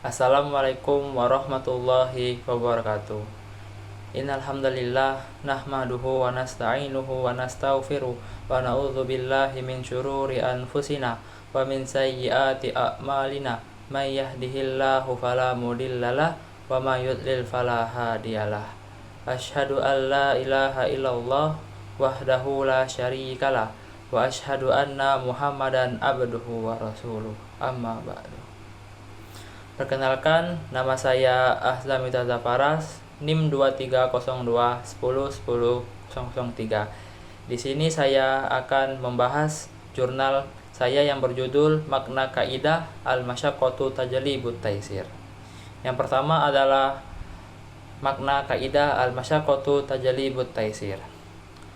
Assalamualaikum warahmatullahi wabarakatuh. Innal hamdalillah nahmaduhu wa nasta'inuhu wa nastaghfiruh wa na'udzu billahi min syururi anfusina wa min sayyiati a'malina. May yahdihillahu fala mudhillalah wa may yudlil fala hadiyalah. Asyhadu an la ilaha illallah wahdahu la syarikalah wa asyhadu anna Muhammadan abduhu wa rasuluh. Amma ba'du. Perkenalkan, nama saya Ahzam Mitaza Faras, NIM 2302101003. Di sini saya akan membahas jurnal saya yang berjudul Makna Kaidah Al-Masyaqqatu Tajlibut Taysir. Yang pertama adalah makna kaidah Al-Masyaqqatu Tajlibut Taysir.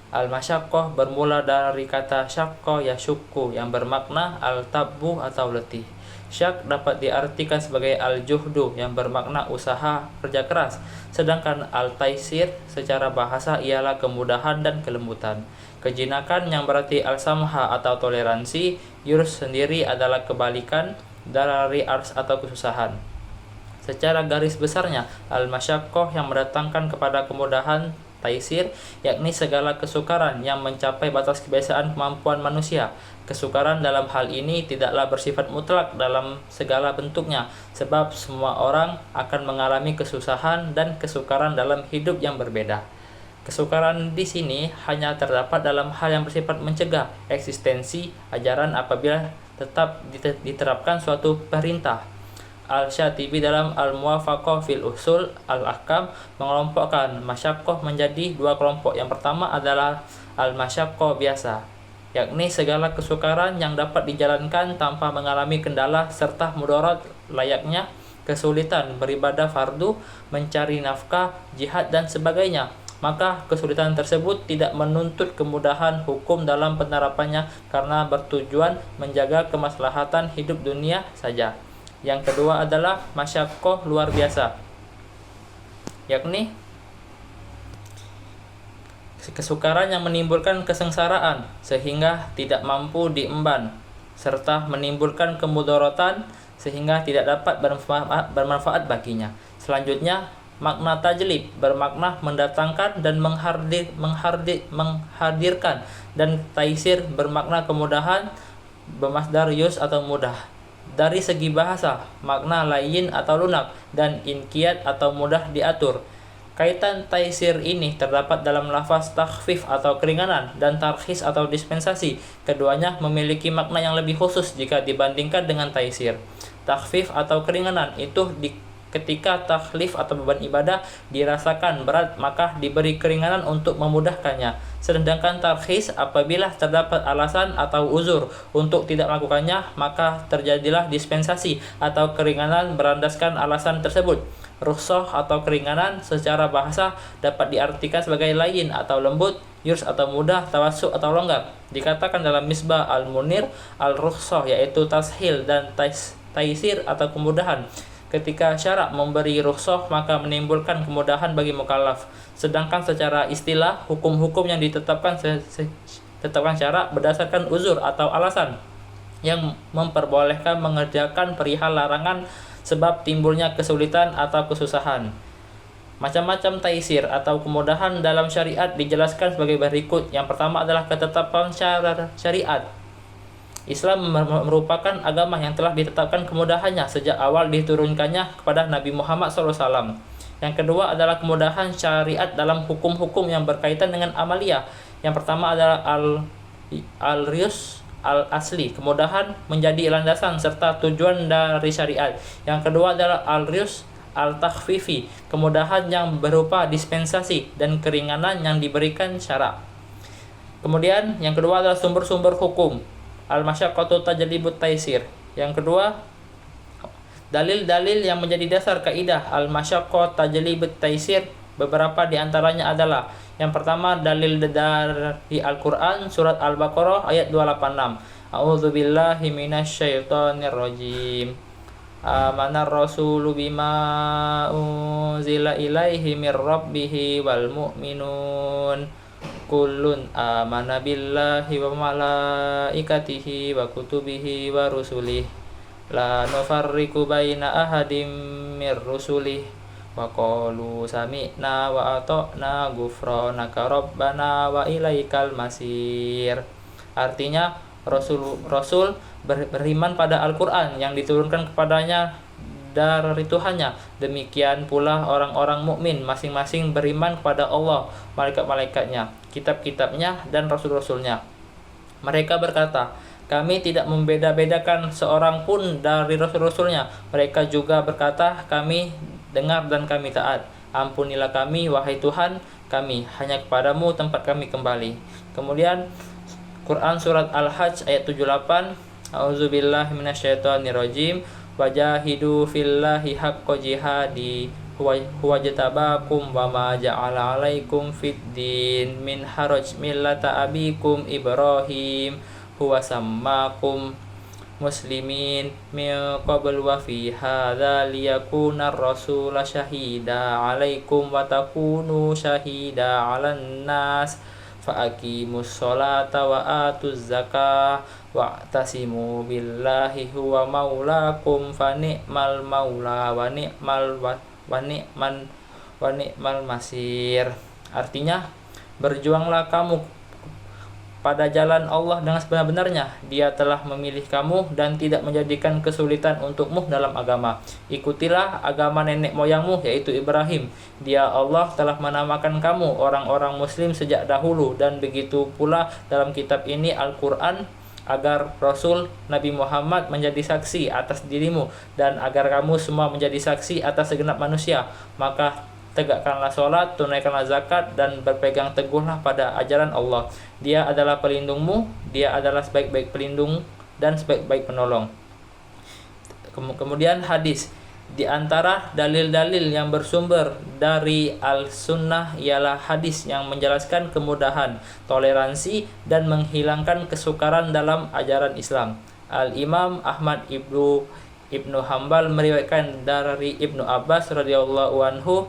Al-Masyaqqah bermula dari kata syaqqa yashukku yang bermakna al-tabbu atau letih. Syak dapat diartikan sebagai al-juhdu yang bermakna usaha kerja keras, sedangkan al-taysir secara bahasa ialah kemudahan dan kelembutan. Kejinakan yang berarti al-samha atau toleransi, yurs sendiri adalah kebalikan dari ars atau kesusahan. Secara garis besarnya, al-masyaqqah yang mendatangkan kepada kemudahan, taisir, yakni segala kesukaran yang mencapai batas kebiasaan kemampuan manusia. Kesukaran dalam hal ini tidaklah bersifat mutlak dalam segala bentuknya, sebab semua orang akan mengalami kesusahan dan kesukaran dalam hidup yang berbeda. Kesukaran di sini hanya terdapat dalam hal yang bersifat mencegah eksistensi ajaran apabila tetap diterapkan suatu perintah. Al-Syatibi dalam Al-Muwafaqah fil Usul Al-Ahkam mengelompokkan masyaqqah menjadi dua kelompok. Yang pertama adalah al-masyaqqah biasa, yakni segala kesukaran yang dapat dijalankan tanpa mengalami kendala serta mudarat, layaknya kesulitan beribadah fardu, mencari nafkah, jihad dan sebagainya. Maka kesulitan tersebut tidak menuntut kemudahan hukum dalam penerapannya karena bertujuan menjaga kemaslahatan hidup dunia saja. Yang kedua adalah masyaqqah luar biasa, yakni kesukaran yang menimbulkan kesengsaraan sehingga tidak mampu diemban, serta menimbulkan kemudaratan sehingga tidak dapat bermanfaat baginya. Selanjutnya, makna tajlib bermakna mendatangkan dan menghadirkan, dan taisir bermakna kemudahan, bermasdar yus atau mudah. Dari segi bahasa, makna layin atau lunak dan inqiyad atau mudah diatur. Kaitan taisir ini terdapat dalam lafaz takhfif atau keringanan dan tarkhis atau dispensasi. Keduanya memiliki makna yang lebih khusus jika dibandingkan dengan taisir. Takhfif atau keringanan itu ketika taklif atau beban ibadah dirasakan berat, maka diberi keringanan untuk memudahkannya. Sedangkan tarkhis apabila terdapat alasan atau uzur untuk tidak melakukannya, maka terjadilah dispensasi atau keringanan berlandaskan alasan tersebut. Rukhsah atau keringanan secara bahasa dapat diartikan sebagai layin atau lembut, yurs atau mudah, tawassu atau longgar. Dikatakan dalam Misbah al-Munir al-rukhsah yaitu tashil dan taisir atau kemudahan. Ketika syarak memberi rukhsah maka menimbulkan kemudahan bagi mukallaf. Sedangkan secara istilah, hukum-hukum yang ditetapkan syarak berdasarkan uzur atau alasan yang memperbolehkan mengerjakan perihal larangan sebab timbulnya kesulitan atau kesusahan. Macam-macam taisir atau kemudahan dalam syariat dijelaskan sebagai berikut. Yang pertama adalah ketetapan syariat. Islam merupakan agama yang telah ditetapkan kemudahannya sejak awal diturunkannya kepada Nabi Muhammad SAW. Yang kedua adalah kemudahan syariat dalam hukum-hukum yang berkaitan dengan amaliyah. Yang pertama adalah al-rius al-asli, kemudahan menjadi landasan serta tujuan dari syariat. Yang kedua adalah al-rius al-takhfifi, kemudahan yang berupa dispensasi dan keringanan yang diberikan syarak. Kemudian yang kedua adalah sumber-sumber hukum. Al-masyaqqatu tajlibut taysir. Yang kedua, dalil-dalil yang menjadi dasar kaidah al-masyaqqah tajlibut taysir. Beberapa di antaranya adalah: yang pertama, dalil dari Al-Qur'an surat Al-Baqarah ayat 286. A'udzubillahi minasyaitonir rajim. Amanar rasulu bima unzila ilaihi mir rabbih wal mu'minun kullun amana billahi wa malaikatihi wa kutubihi wa rusulih la nufarriqu baina ahadim mir rusulih wa qalu sami'na wa ata'na ghufranaka rabbana wa ilaikal masir. Artinya Rasul beriman pada Al-Quran yang diturunkan kepadanya dari Tuhannya. Demikian pula orang-orang mukmin masing-masing beriman kepada Allah, malaikat-malaikatnya, kitab-kitabnya, dan rasul-rasulnya. Mereka berkata, kami tidak membeda-bedakan seorang pun dari rasul-rasulnya. Mereka juga berkata, kami dengar dan kami taat. Ampunilah kami, wahai Tuhan kami, hanya kepadamu tempat kami kembali. Kemudian Quran surat Al-Hajj ayat 78, A'udzubillahi minasyaitonirrajim, wajahidu fillahi haqqa jihadi huwa jatabakum wa ma ja'ala 'alaikum fid din min haraj millata abikum Ibrahim huwa sammakum muslimin min qabl wa fi hadza liyakuna ar-rasula syahida 'alaikum wa takunu syahida 'alan nas fa'aqimus sholata wa atuz zakah wa'tasimu billahi huwa maulakum fa ni'mal maula wa ni'mal masir. Artinya, berjuanglah kamu pada jalan Allah dengan sebenar-benarnya. Dia telah memilih kamu dan tidak menjadikan kesulitan untukmu dalam agama. Ikutilah agama nenek moyangmu, yaitu Ibrahim. Dia Allah telah menamakan kamu orang-orang muslim sejak dahulu, dan begitu pula dalam kitab ini Al-Quran, agar Rasul Nabi Muhammad menjadi saksi atas dirimu dan agar kamu semua menjadi saksi atas segenap manusia. Maka tegakkanlah sholat, tunaikanlah zakat, dan berpegang teguhlah pada ajaran Allah. Dia adalah pelindungmu, dia adalah sebaik-baik pelindung dan sebaik-baik penolong. Kemudian hadis. Di antara dalil-dalil yang bersumber dari Al-Sunnah ialah hadis yang menjelaskan kemudahan, toleransi, dan menghilangkan kesukaran dalam ajaran Islam. Al-Imam Ahmad Ibnu Hanbal meriwayatkan dari Ibnu Abbas radhiyallahu anhu,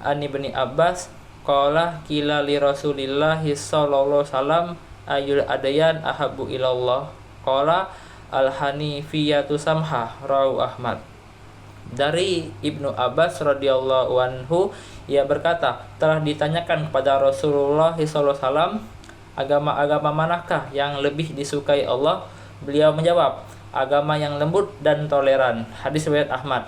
an Ibni Abbas qala qila li Rasulillahi sallallahu alaihi wasallam ayyul adyan ahabbu ilallah qala al-hanifiyatu samha rawu Ahmad. Dari Ibnu Abbas radhiyallahu anhu, ia berkata, telah ditanyakan kepada Rasulullah SAW, agama-agama manakah yang lebih disukai Allah? Beliau menjawab, agama yang lembut dan toleran. Hadis riwayat Ahmad.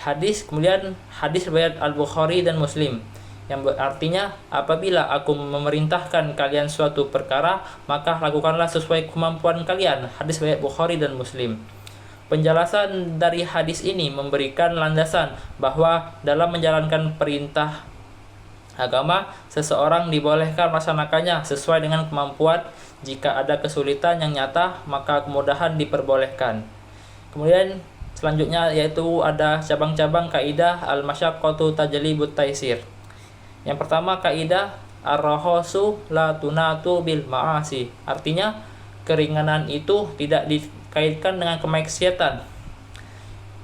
Kemudian hadis riwayat Al-Bukhari dan Muslim, yang artinya, apabila aku memerintahkan kalian suatu perkara, maka lakukanlah sesuai kemampuan kalian. Hadis riwayat Bukhari dan Muslim. Penjelasan dari hadis ini memberikan landasan bahwa dalam menjalankan perintah agama, seseorang dibolehkan melaksanakannya sesuai dengan kemampuan. Jika ada kesulitan yang nyata, maka kemudahan diperbolehkan. Kemudian selanjutnya yaitu ada cabang-cabang kaidah al-masyaqqatu tajlibut taisir. Yang pertama, kaidah ar-rahasu la tunatu bil ma'asi. Artinya, keringanan itu tidak dikaitkan dengan kemaksiatan.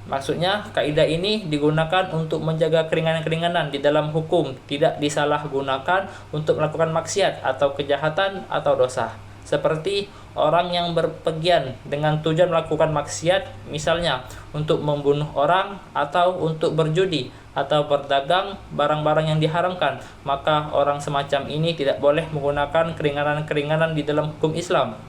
Maksudnya, kaidah ini digunakan untuk menjaga keringanan-keringanan di dalam hukum, tidak disalahgunakan untuk melakukan maksiat atau kejahatan atau dosa. Seperti orang yang berpergian dengan tujuan melakukan maksiat, misalnya untuk membunuh orang atau untuk berjudi atau berdagang barang-barang yang diharamkan, maka orang semacam ini tidak boleh menggunakan keringanan-keringanan di dalam hukum Islam.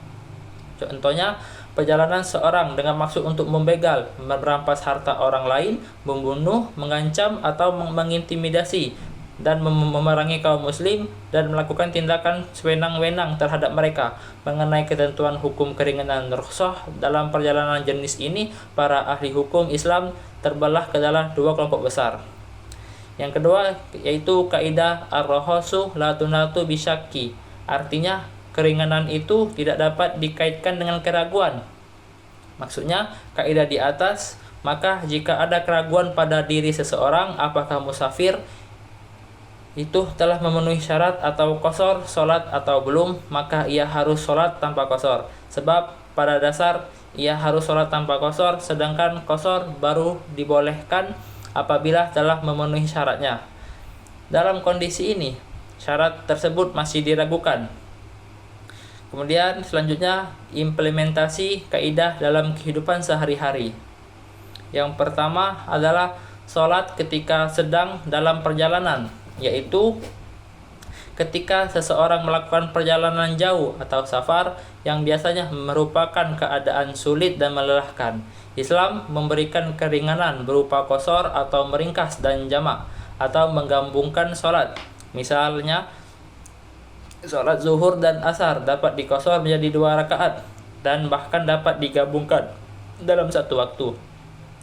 Contohnya, perjalanan seorang dengan maksud untuk membegal, merampas harta orang lain, membunuh, mengancam, atau mengintimidasi, dan memerangi kaum muslim, dan melakukan tindakan sewenang-wenang terhadap mereka. Mengenai ketentuan hukum keringanan rukhsah dalam perjalanan jenis ini, para ahli hukum Islam terbelah ke dalam dua kelompok besar. Yang kedua, yaitu kaidah ar-rahasu la tunatu bisyakki. Artinya, keringanan itu tidak dapat dikaitkan dengan keraguan. Maksudnya, kaidah di atas, maka jika ada keraguan pada diri seseorang, apakah musafir itu telah memenuhi syarat atau qasar salat atau belum, maka ia harus salat tanpa qasar. Sebab pada dasar ia harus salat tanpa qasar, sedangkan qasar baru dibolehkan apabila telah memenuhi syaratnya. Dalam kondisi ini, syarat tersebut masih diragukan. Kemudian selanjutnya implementasi kaidah dalam kehidupan sehari-hari. Yang pertama adalah sholat ketika sedang dalam perjalanan, yaitu ketika seseorang melakukan perjalanan jauh atau safar yang biasanya merupakan keadaan sulit dan melelahkan. Islam memberikan keringanan berupa qashar atau meringkas dan jamak atau menggabungkan sholat. Misalnya, sholat zuhur dan asar dapat diqashar menjadi 2 rakaat dan bahkan dapat digabungkan dalam satu waktu.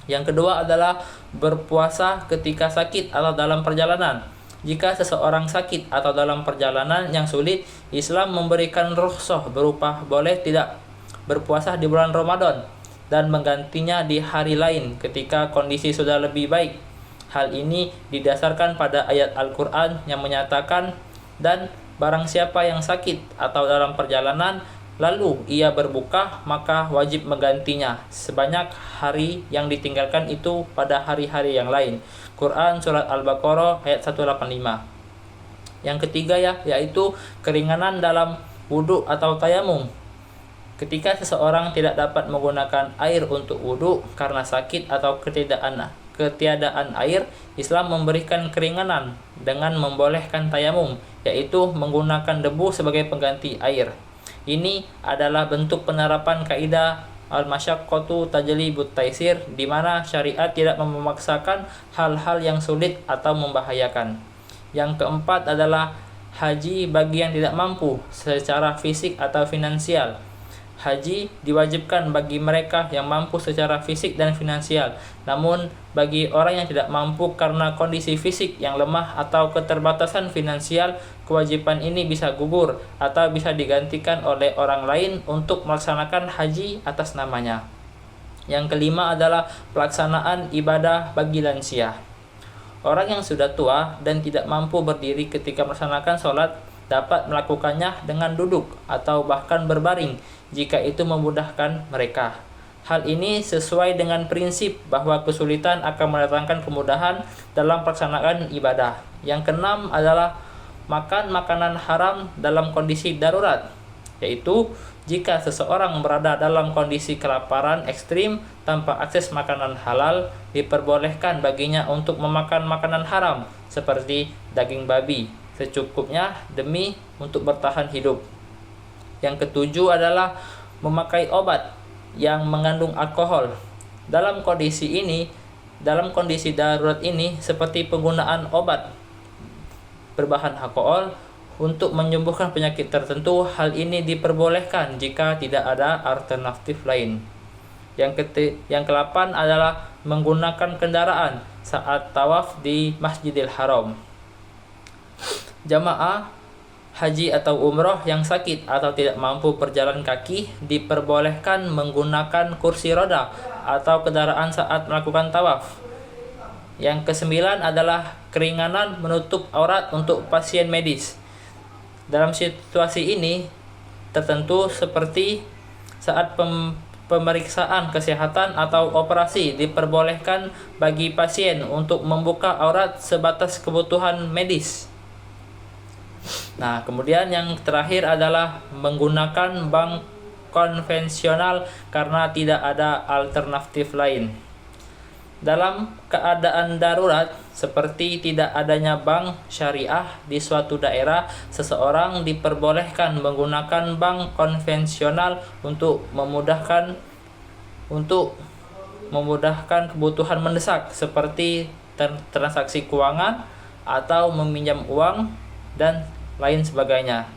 Yang kedua adalah berpuasa ketika sakit atau dalam perjalanan. Jika seseorang sakit atau dalam perjalanan yang sulit, Islam memberikan rukhsah berupa boleh tidak berpuasa di bulan Ramadan dan menggantinya di hari lain ketika kondisi sudah lebih baik. Hal ini didasarkan pada ayat Al-Quran yang menyatakan, dan barang siapa yang sakit atau dalam perjalanan lalu ia berbuka, maka wajib menggantinya sebanyak hari yang ditinggalkan itu pada hari-hari yang lain. Quran Surat Al-Baqarah ayat 185. Yang ketiga yaitu keringanan dalam wudhu atau tayamum. Ketika seseorang tidak dapat menggunakan air untuk wudhu karena sakit atau ketiadaan air, Islam memberikan keringanan dengan membolehkan tayamum, yaitu menggunakan debu sebagai pengganti air. Ini adalah bentuk penerapan kaidah al-masyaqqatu tajlibut taisir, di mana syariat tidak memaksakan hal-hal yang sulit atau membahayakan. Yang keempat adalah haji bagi yang tidak mampu secara fisik atau finansial. Haji diwajibkan bagi mereka yang mampu secara fisik dan finansial. Namun, bagi orang yang tidak mampu karena kondisi fisik yang lemah atau keterbatasan finansial, kewajiban ini bisa gugur atau bisa digantikan oleh orang lain untuk melaksanakan haji atas namanya. Yang kelima adalah pelaksanaan ibadah bagi lansia. Orang yang sudah tua dan tidak mampu berdiri ketika melaksanakan sholat dapat melakukannya dengan duduk atau bahkan berbaring jika itu memudahkan mereka. Hal ini sesuai dengan prinsip bahwa kesulitan akan mendatangkan kemudahan dalam pelaksanaan ibadah. Yang keenam adalah makan makanan haram dalam kondisi darurat, yaitu jika seseorang berada dalam kondisi kelaparan ekstrim tanpa akses makanan halal, diperbolehkan baginya untuk memakan makanan haram seperti daging babi secukupnya demi untuk bertahan hidup. Yang ketujuh adalah memakai obat yang mengandung alkohol. Dalam kondisi darurat ini, seperti penggunaan obat berbahan alkohol untuk menyembuhkan penyakit tertentu, hal ini diperbolehkan jika tidak ada alternatif lain. Yang ke-8 adalah menggunakan kendaraan saat tawaf di Masjidil Haram. Jamaah haji atau umroh yang sakit atau tidak mampu berjalan kaki diperbolehkan menggunakan kursi roda atau kendaraan saat melakukan tawaf. Yang ke-9 adalah keringanan menutup aurat untuk pasien medis. Dalam situasi ini tertentu seperti saat pemeriksaan kesehatan atau operasi, diperbolehkan bagi pasien untuk membuka aurat sebatas kebutuhan medis. Nah, kemudian yang terakhir adalah menggunakan bank konvensional karena tidak ada alternatif lain. Dalam keadaan darurat seperti tidak adanya bank syariah di suatu daerah, seseorang diperbolehkan menggunakan bank konvensional untuk memudahkan kebutuhan mendesak seperti transaksi keuangan atau meminjam uang dan lain sebagainya.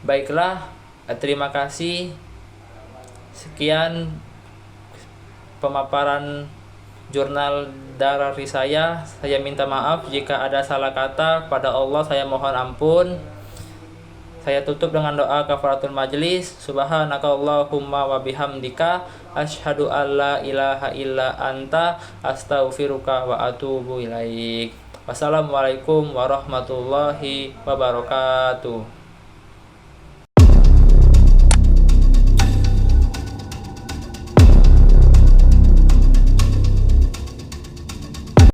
Baiklah, terima kasih. Sekian pemaparan jurnal dari saya. Saya minta maaf jika ada salah kata. Pada Allah saya mohon ampun. Saya tutup dengan doa kafaratul majlis. Subhanakallahumma wa bihamdika asyhadu alla ilaha illa anta astaghfiruka wa atubu ilaik. Wassalamualaikum warahmatullahi wabarakatuh.